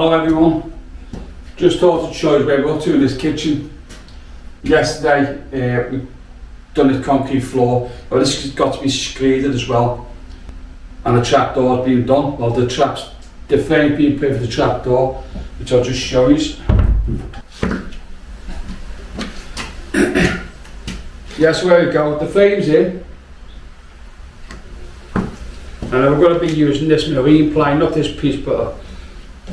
Hello everyone, just thought I'd show you where we're up to in this kitchen. Yesterday we done this concrete floor, but this has got to be screeded as well, and the trapdoor's been done. Well, the frame being put for the trapdoor, which I'll just show you. Yes, where we go, the frame's in, and we're going to be using this marine ply, not this piece but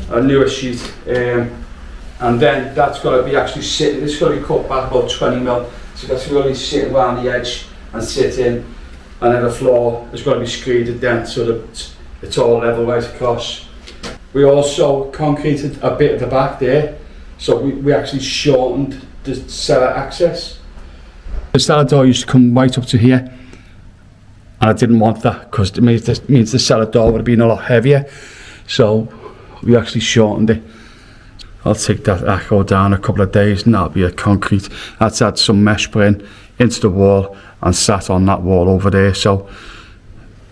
a newer sheet, and then that's got to be actually sitting, this is going to be cut back about 20mm, so that's going to be sitting around the edge and sit in, and then the floor is going to be screeded then so that it's all level right across. We also concreted a bit at the back there, so we actually shortened the cellar access. The cellar door used to come right up to here, and I didn't want that because it means the cellar door would have been a lot heavier, so we actually shortened it. I'll take that echo down a couple of days and that'll be a concrete. That's had some mesh put in into the wall and sat on that wall over there, so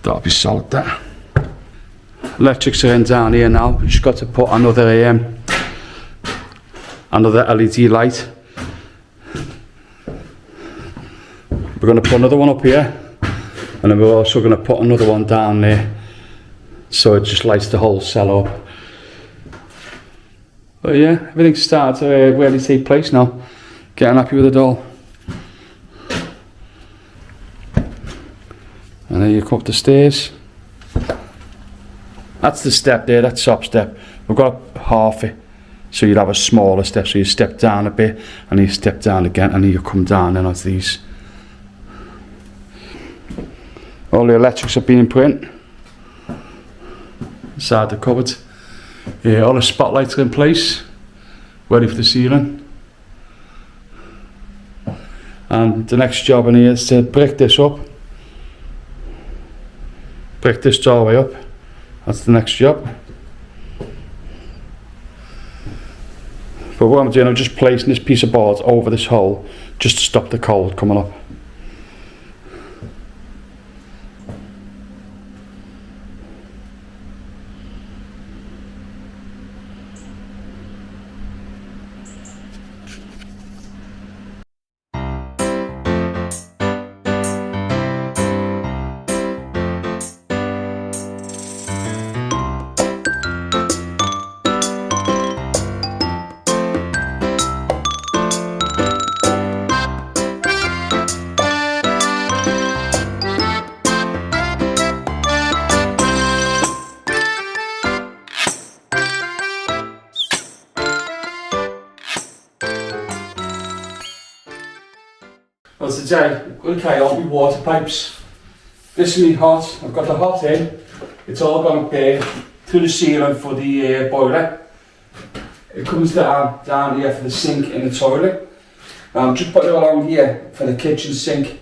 that'll be solid there. Electrics are in down here now. We've just got to put another LED light. We're going to put another one up here, and then we're also going to put another one down there, so it just lights the whole cellar up. But yeah, everything's started to really take place now. Getting happy with it all. And then you come up the stairs. That's the step there, that's top step. We've got half it, so you'd have a smaller step, so you step down a bit, and you step down again, and then you come down and onto these. All the electrics are being put in. Inside the cupboard. Yeah, all the spotlights are in place, ready for the ceiling. And the next job in here is to brick this up. Brick this doorway up. That's the next job. But what I'm doing, I'm just placing this piece of board over this hole just to stop the cold coming up. Well, today I'm going to carry on with water pipes. This is me hot. I've got the hot in. It's all gone up there through the ceiling for the boiler. It comes down here for the sink in the toilet. I'm just putting it along here for the kitchen sink.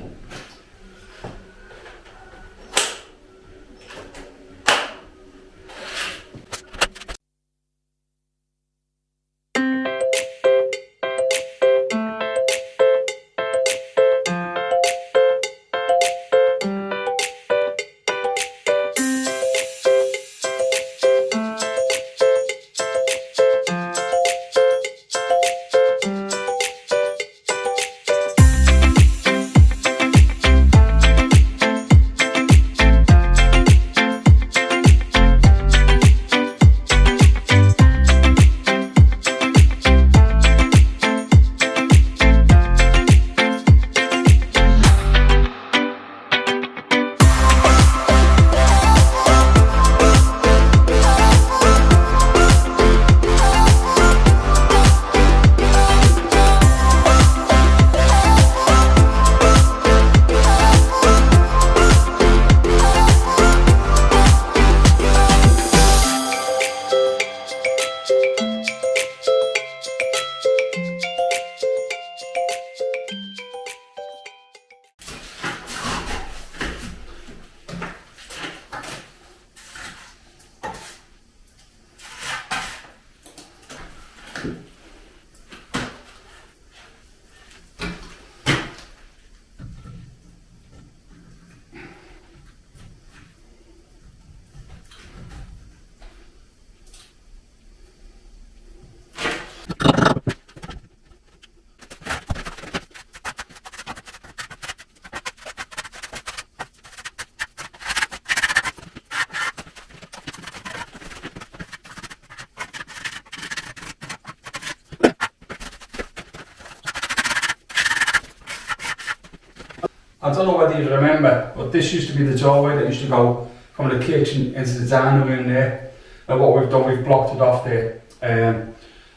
I don't know whether you remember, but this used to be the doorway that used to go from the kitchen into the dining room there. And what we've done, we've blocked it off there. And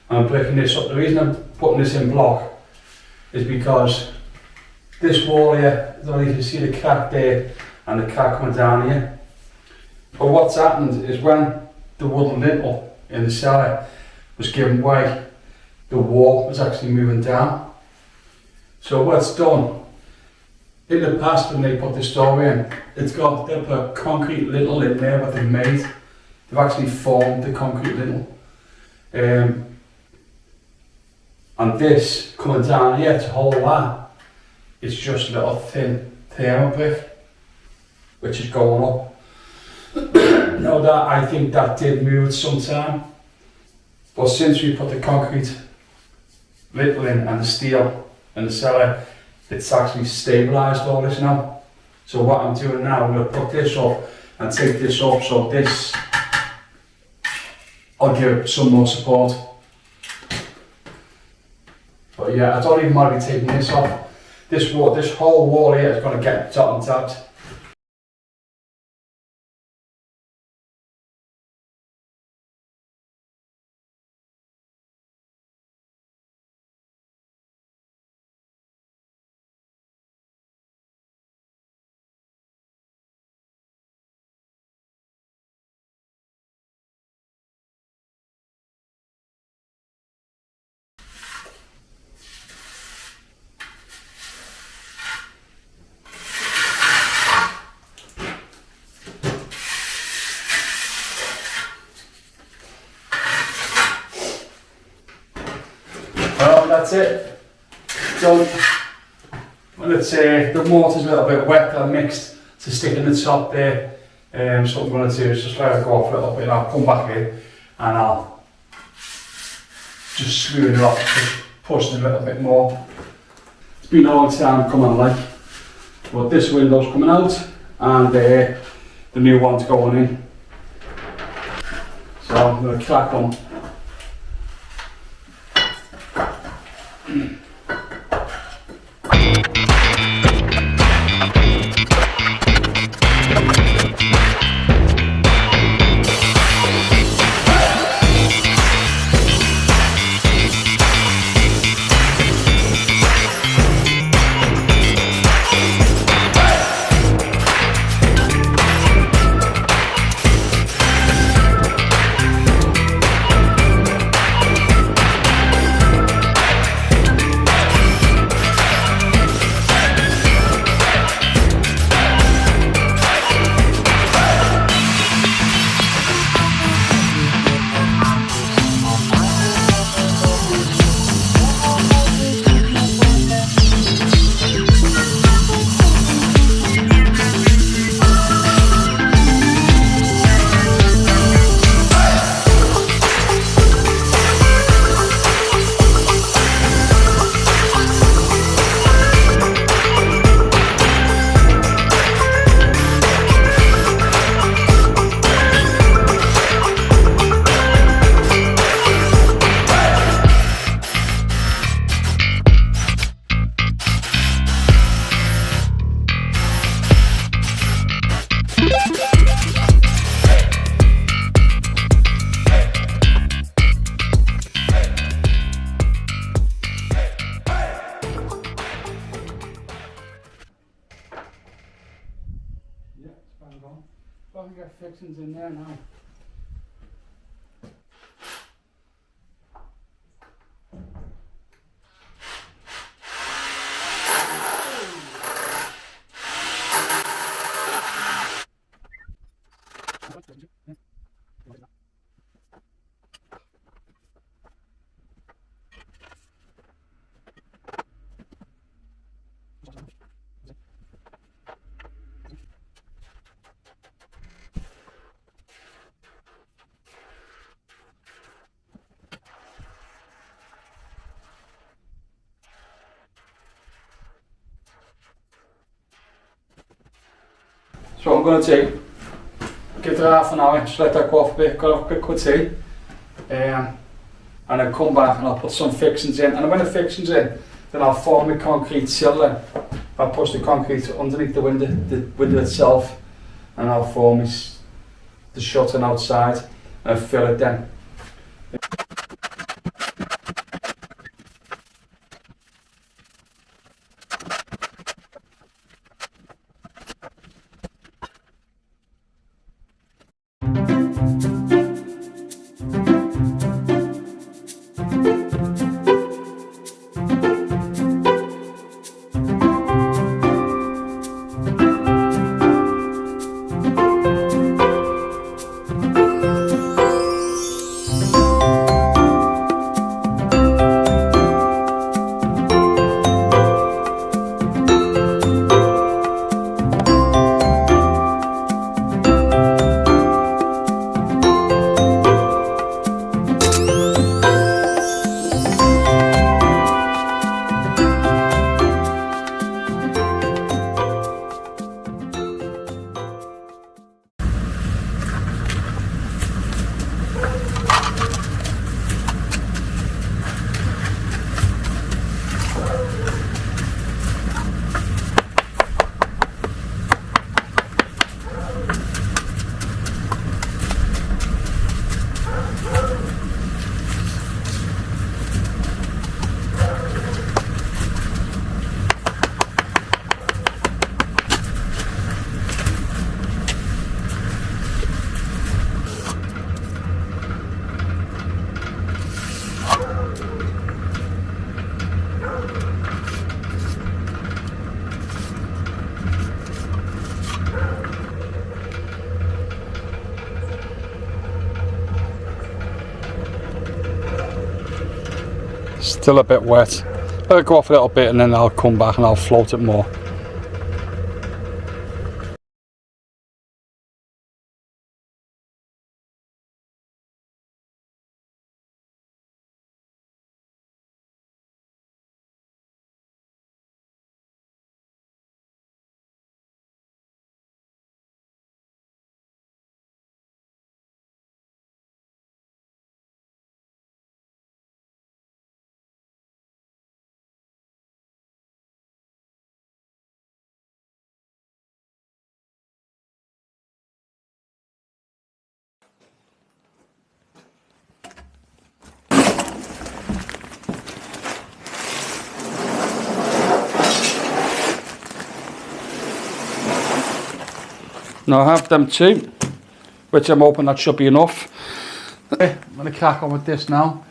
I'm breaking this up. The reason I'm putting this in block is because this wall here, I don't know if you can see the crack there and the crack coming down here. But what's happened is when the wooden lintel in the cellar was given way, the wall was actually moving down. So what's done, in the past when they put this doorway in, they've put a concrete lintel in there what they've made. They've actually formed the concrete lintel. And this coming down here to hold that, it's just a little thin thermal brick, which is going up. Now that, I think that did move at some time, but since we put the concrete lintel in and the steel in the cellar, it's actually stabilised all this now. So what I'm doing now, I'm going to put this up and take this up, so this, I'll give it some more support. But yeah, I don't even want to be taking this off. This whole wall here is going to get top and tapped. Well, that's it. Done. Well, it's the mortar's a little bit wet and mixed to stick in the top there. So what I'm going to do is just let it go off a little bit and I'll come back in and I'll just smooth it off, just push it a little bit more. It's been a long time coming like, but this window's coming out and the new one's going in. So I'm going to crack on. I can get fixings in there now. So I'm going to give it half an hour, just let that go off a bit, got a quick cup of tea, and then come back and I'll put some fixings in, and when the fixings in, then I'll form the concrete sill in. I'll push the concrete underneath the window itself, and I'll form the shutter outside and fill it then. Still a bit wet. I'll go off a little bit and then I'll come back and I'll float it more. Now I have them two, which I'm hoping that should be enough. I'm going to crack on with this now.